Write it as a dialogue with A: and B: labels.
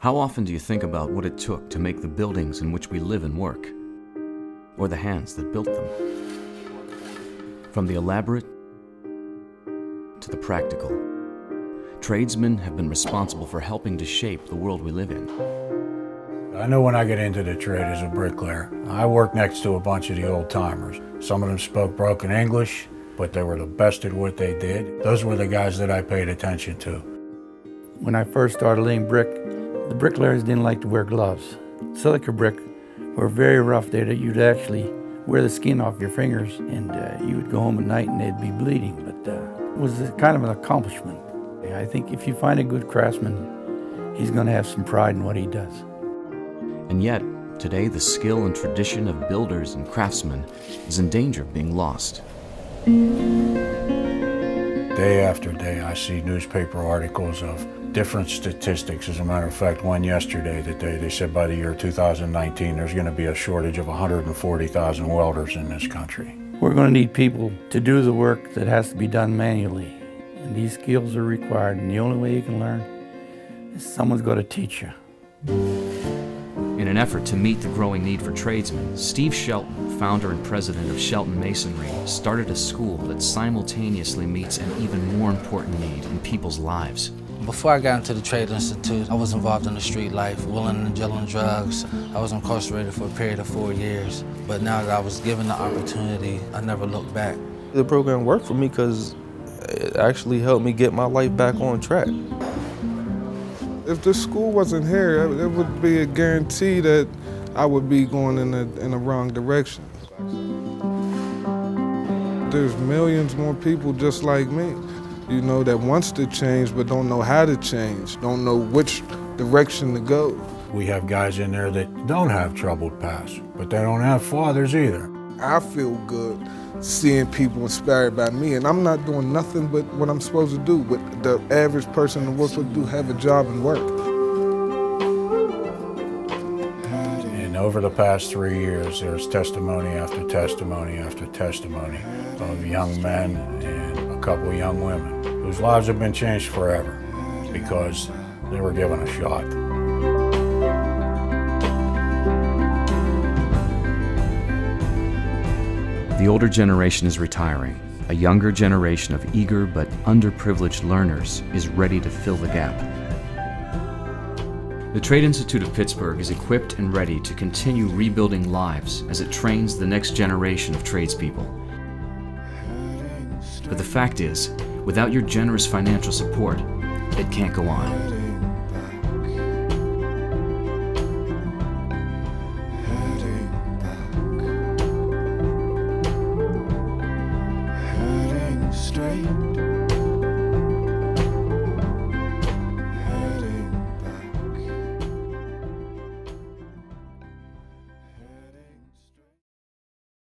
A: How often do you think about what it took to make the buildings in which we live and work, or the hands that built them? From the elaborate to the practical, tradesmen have been responsible for helping to shape the world we live in.
B: I knew when I got into the trade as a bricklayer, I worked next to a bunch of the old-timers. Some of them spoke broken English, but they were the best at what they did. Those were the guys that I paid attention to.
C: When I first started laying brick, the bricklayers didn't like to wear gloves. Silica brick were very rough there that you'd actually wear the skin off your fingers, and you would go home at night and they'd be bleeding, but it was kind of an accomplishment. I think if you find a good craftsman, he's going to have some pride in what he does.
A: And yet, today the skill and tradition of builders and craftsmen is in danger of being lost.
B: Day after day, I see newspaper articles of different statistics. As a matter of fact, one yesterday that they said by the year 2019, there's going to be a shortage of 140,000 welders in this country.
C: We're going to need people to do the work that has to be done manually. And these skills are required, and the only way you can learn is someone's got to teach you.
A: In an effort to meet the growing need for tradesmen, Steve Shelton, founder and president of Shelton Masonry, started a school that simultaneously meets an even more important need in people's lives.
D: Before I got into the Trade Institute, I was involved in the street life, wheeling and dealing drugs. I was incarcerated for a period of 4 years. But now that I was given the opportunity, I never looked back.
E: The program worked for me because it actually helped me get my life back on track.
F: If the school wasn't here, it would be a guarantee that I would be going in the wrong direction. There's millions more people just like me, you know, that wants to change but don't know how to change, don't know which direction to go.
B: We have guys in there that don't have troubled past, but they don't have fathers either.
F: I feel good seeing people inspired by me, and I'm not doing nothing but what I'm supposed to do, what the average person in the world would do, have a job and work.
B: And over the past 3 years, there's testimony after testimony after testimony of young men and a couple of young women whose lives have been changed forever because they were given a shot.
A: The older generation is retiring. A younger generation of eager but underprivileged learners is ready to fill the gap. The Trade Institute of Pittsburgh is equipped and ready to continue rebuilding lives as it trains the next generation of tradespeople. But the fact is, without your generous financial support, it can't go on.